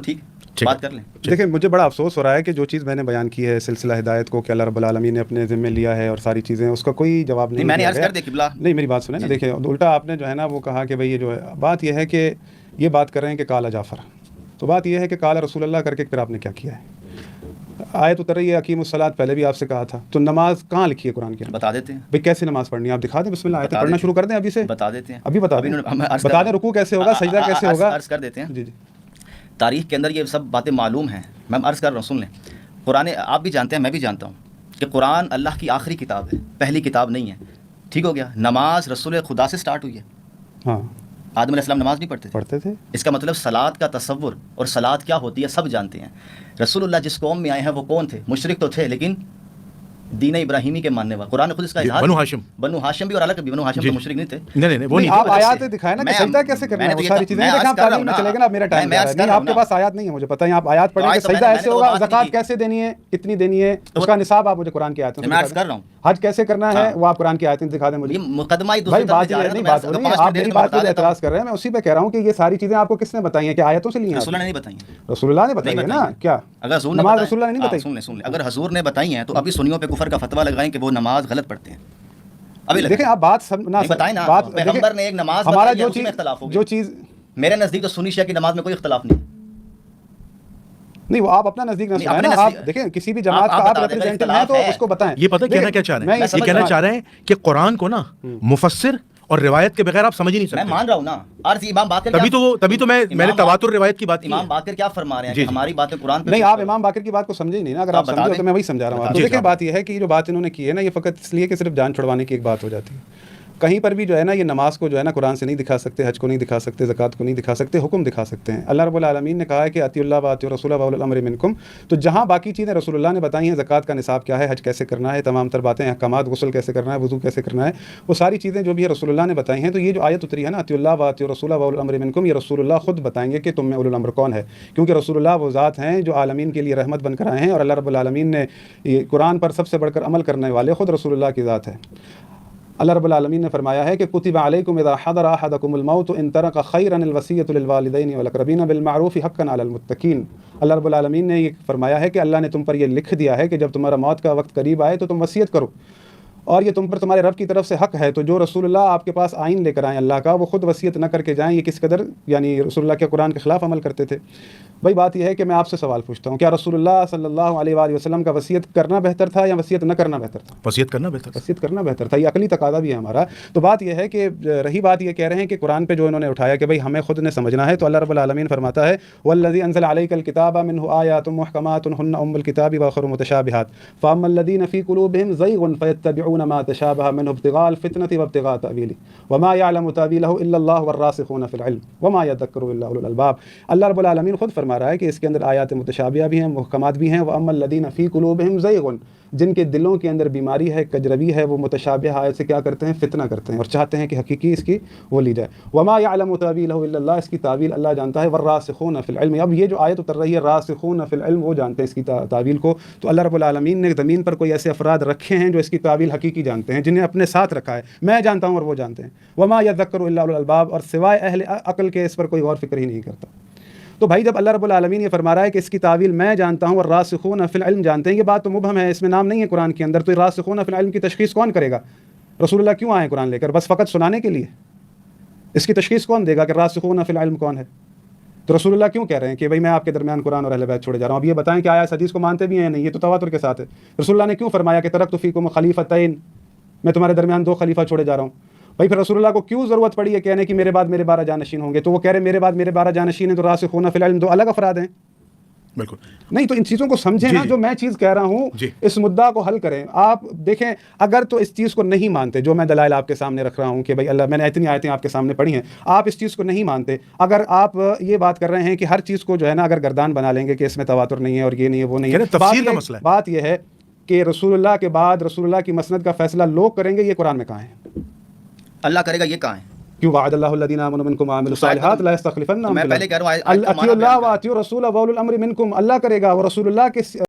ٹھیک بات کر لیں. دیکھیں مجھے بڑا افسوس ہو رہا ہے کہ جو چیز میں نے بیان کی ہے سلسلہ ہدایت کو کہ اللہ رب العالمین نے اپنے ذمہ لیا ہے اور ساری چیزیں، اس کا کوئی جواب نہیں میں نے دیا عرض گیا. کر دیا قبلہ. نہیں میری بات سنیں نا. دیکھیں الٹا آپ نے جو ہے نا وہ کہا کہ بھئی یہ جو ہے بات یہ ہے کہ یہ بات کر رہے ہیں کہ قال جعفر، تو بات یہ ہے کہ قال رسول اللہ کر کے پھر آپ نے کیا کیا ہے. آیت اتر رہی ہے اقیم الصلاۃ، پہلے بھی آپ سے کہا تھا. تو نماز کہاں لکھی ہے قرآن کے اندر؟ بتا دیتے ہیں بھئی کیسے نماز پڑھنی ہے آپ دکھا دیں. بسم اللہ آیت پڑھنا شروع کر دیں ابھی سے. بتا دیتے ہیں. ابھی بتا دیں. بتا دیں رکوع کیسے ہوگا، سجدہ کیسے ہوگا. عرض کر دیتے ہیں. جی جی. تاریخ کے اندر یہ سب باتیں معلوم ہیں. میں عرض کر رہا ہوں، سن لیں. قرآن آپ بھی جانتے ہیں، میں بھی جانتا ہوں کہ قرآن اللہ کی آخری کتاب ہے، پہلی کتاب نہیں ہے. ٹھیک ہو گیا. نماز رسول خدا سے سٹارٹ ہوئی ہے. ہاں آدم علیہ السلام نماز نہیں پڑھتے تھے. اس کا مطلب صلاۃ کا تصور اور صلاۃ کیا ہوتی ہے سب جانتے ہیں. رسول اللہ جس قوم میں آئے ہیں وہ کون تھے؟ مشرک تو تھے لیکن دین ابراہیمی کے ماننے والے. قرآن خود اس کا اظہار بنو ہاشم بھی اور الگ بھی. بنو ہاشم تو مشرک نہیں تھے. نہیں وہ نہیں. آپ آیات دکھائیں نا کہ سجدہ کیسے کرنا ہے، وہ ساری چیزیں دیکھیں. آپ تعلیم میں چلے گا نا. میرا ٹائم نہیں، آپ کے پاس آیات نہیں ہے مجھے پتہ ہے. آپ آیات پڑھیں کہ سجدہ ایسے ہوگا، زکوٰۃ کیسے دینی ہے، کتنی دینی ہے، اس کا نصاب آپ مجھے قرآن کی آیتوں سے دکھا دیں. حج کیسے کرنا ہے وہ آپ قرآن کی آیتیں دکھا دیں مجھے. مقدمہ بھائی بات یہ نہیں، بات نہیں. آپ میری بات پہ اعتراض کر رہے ہیں، میں اسی پہ کہہ رہا ہوں کہ یہ ساری چیزیں آپ کو کس نے بتائی ہیں؟ کہ آیتوں سے لی ہیں؟ رسول اللہ نے نہیں بتائی. رسول اللہ نے بتائی ہے نا. کیا نماز رسول اللہ نے نہیں بتائی؟ سن لیں. اگر حضور نے بتائی ہیں تو ابھی سنیوں پہ کفر کا فتویٰ لگائیں کہ وہ نماز غلط پڑھتے ہیں. ابھی دیکھیں آپ بات بتائیں نا. پیغمبر نے ایک نماز ہمارا جو چیز اختلاف ہو جو چیز میرے نزدیک تو سنی شیعہ کی نماز میں کوئی اختلاف نہیں. وہ آپ اپنا نزدیک نہ سنائیں نا. آپ دیکھیں کسی بھی جماعت کا آپ ریپرزینٹیو ہیں تو اس کو بتائیں. یہ پتہ کہنا کیا چاہ رہے ہیں؟ یہ کہنا چاہ رہے ہیں کہ قرآن کو نا مفسر اور روایت کے بغیر آپ سمجھ ہی نہیں سکتے. میں مان رہا ہوں نا. عرض امام باقر تبھی تو میں نے تواتر روایت کی بات کی. امام باقر کیا فرما رہے ہیں کہ ہماری باتیں قرآن پہ نہیں. آپ امام باقر کی بات کو سمجھے ہی نہیں نا. اگر آپ سمجھے تو میں وہی سمجھا رہا ہوں آپ کو. دیکھیں بات یہ ہے کہ یہ جو بات انہوں نے کی ہے نا، یہ فقط اس لیے کہ صرف جان چھڑوانے کی ایک بات ہو جاتی ہے. کہیں پر بھی جو ہے نا یہ نماز کو جو ہے نا قرآن سے نہیں دکھا سکتے، حج کو نہیں دکھا سکتے، زکوٰۃ کو نہیں دکھا سکتے، حکم دکھا سکتے ہیں. اللہ رب العالمین نے کہا ہے کہ اطیعوا اللہ واطیعوا الرسول واولی الامر منکم. تو جہاں باقی چیزیں رسول اللہ نے بتائی ہیں، زکوٰۃ کا نصاب کیا ہے، حج کیسے کرنا ہے، تمام تر باتیں، احکامات، غسل کیسے کرنا ہے، وضو کیسے کرنا ہے، وہ ساری چیزیں جو بھی رسول اللہ نے بتائی ہیں. تو یہ جو آیت اتری ہے نا اطیعوا اللہ واطیعوا الرسول واولی الامر منکم، یہ رسول اللہ خود بتائیں گے کہ تم میں اولو الامر کون ہے. کیونکہ رسول اللہ وہ ذات ہیں جو عالمین کے لیے رحمت بن کر آئے ہیں، اور اللہ رب العالمین نے یہ قرآن پر سب سے بڑھ کر عمل کرنے والے خود رسول اللہ کی ذات ہے. اللہ رب العالمین نے فرمایا ہے کہ کتب علیکم اذا حضر احدکم الموت ان ترک خیرا الوصیۃ للوالدین والاقربین بالمعروف حقا علی المتقین. اللہ رب العالمین نے یہ فرمایا ہے کہ اللہ نے تم پر یہ لکھ دیا ہے کہ جب تمہارا موت کا وقت قریب آئے تو تم وصیت کرو، اور یہ تم پر تمہارے رب کی طرف سے حق ہے. تو جو رسول اللہ آپ کے پاس آئین لے کر آئیں اللہ کا، وہ خود وصیت نہ کر کے جائیں. یہ کس قدر یعنی رسول اللہ کے قرآن کے خلاف عمل کرتے تھے. بھائی بات یہ ہے کہ میں آپ سے سوال پوچھتا ہوں، کیا رسول اللہ صلی اللہ علیہ وآلہ وسلم کا وصیت کرنا بہتر تھا یا وصیت نہ کرنا بہتر تھا؟ وصیت کرنا بہتر. وصیت کرنا بہتر تھا. یہ عقلی تقاضا بھی ہے ہمارا. تو بات یہ ہے کہ رہی بات یہ کہہ رہے ہیں کہ قرآن پہ جو انہوں نے اٹھایا کہ بھائی ہمیں خود نے سمجھنا ہے، تو اللہ رب العالمین فرماتا ہے والذی انزل علیک الکتاب منہ آیات محکمات ہن ام الکتاب واخر متشابہات فاما الذین فی قلوبہم زیغ فیتبعون ما تشابہ منہ ابتغاء الفتنة وابتغاء تأویلہ وما یعلم تأویلہ الا اللہ والراسخون فی العلم وما یذکر الا اولو الالباب. اللہ رب العالمین خود فرما رہا ہے کہ اس کے اندر آیات متشابہہ بھی ہیں، محکمات بھی ہیں. وَأَمَّا الَّذِينَ فِي قُلُوبِهِمْ زَيْغٌ، جن کے دلوں کے اندر بیماری ہے، کجروی ہے، وہ متشابہ آیت سے کیا کرتے ہیں؟ فتنہ کرتے ہیں اور چاہتے ہیں کہ حقیقی اس کی وہ لی جائے. وَمَا يَعْلَمُ تَأْوِيلَهُ إِلَّا اللَّهُ، اس کی تعویل اللہ جانتا ہے. وَالرَّاسِخُونَ فِي الْعِلْمِ، اب یہ جو آیت اتر رہی ہے راسخون فی العلم، وہ جانتے ہیں اس کی تعویل کو. تو اللہ رب العالمین نے زمین پر کوئی ایسے افراد رکھے ہیں جو اس کی تعویل حقیقی جانتے ہیں، جنہیں اپنے ساتھ رکھا ہے. میں جانتا ہوں اور وہ جانتے ہیں. وَمَا يَذَّكَّرُ إِلَّا أُولُو الْأَلْبَابِ، اور سوائے اہل عقل کے اس پر کوئی غور فکر ہی نہیں کرتا. تو بھائی جب اللہ رب العالمین یہ فرما رہا ہے کہ اس کی تعویل میں جانتا ہوں اور راسخون فی العلم جانتے ہیں، یہ بات تو مبہم ہے، اس میں نام نہیں ہے قرآن کے اندر. تو راسخون فی العلم کی تشخیص کون کرے گا؟ رسول اللہ کیوں آئے قرآن لے کر؟ بس فقط سنانے کے لیے؟ اس کی تشخیص کون دے گا کہ راسخون فی العلم کون ہے؟ تو رسول اللہ کیوں کہہ رہے ہیں کہ بھائی میں آپ کے درمیان قرآن اور اہل بیت چھوڑے جا رہا ہوں؟ اب یہ بتائیں کہ آیا اس حدیث کو مانتے بھی ہیں نہیں؟ یہ تو تواتر کے ساتھ ہے. رسول اللہ نے کیوں فرمایا کہ ترکت فیکم خلیفتین، میں تمہارے درمیان 2 خلیفہ چھوڑے جا رہا ہوں؟ بھائی پھر رسول اللہ کو کیوں ضرورت پڑی ہے کہنے کی میرے بعد میرے 12 جانشین ہوں گے؟ تو وہ کہہ رہے میرے بعد میرے 12 جانشین ہیں، تو راسخون فی العلم 2 الگ افراد ہیں. بالکل نہیں. تو ان چیزوں کو سمجھیں نا. جو میں چیز کہہ رہا ہوں اس مدعا کو حل کریں. آپ دیکھیں اگر تو اس چیز کو نہیں مانتے، جو میں دلائل آپ کے سامنے رکھ رہا ہوں کہ بھائی اللہ، میں نے اتنی آیتیں آپ کے سامنے پڑھی ہیں، آپ اس چیز کو نہیں مانتے، اگر آپ یہ بات کر رہے ہیں کہ ہر چیز کو جو ہے نا اگر گردان بنا لیں گے کہ اس میں تواتر نہیں ہے اور یہ نہیں ہے وہ نہیں ہے، تفسیر کا مسئلہ ہے. بات یہ ہے کہ رسول اللہ کے بعد رسول اللہ کی مسند کا فیصلہ لوگ کریں گے. یہ قرآن میں کہاں ہے؟ اللہ کرے گا. یہ کہاں ہے؟ کیوں وعد اللہ الذین آمنوا منکم وعملوا الصالحات لا یستخلفنہم. میں پہلے کہہ رہا ہوں اطیعوا اللہ واطیعوا الرسول واولو الامر منکم. اللہ کرے گا، وہ رسول اللہ کے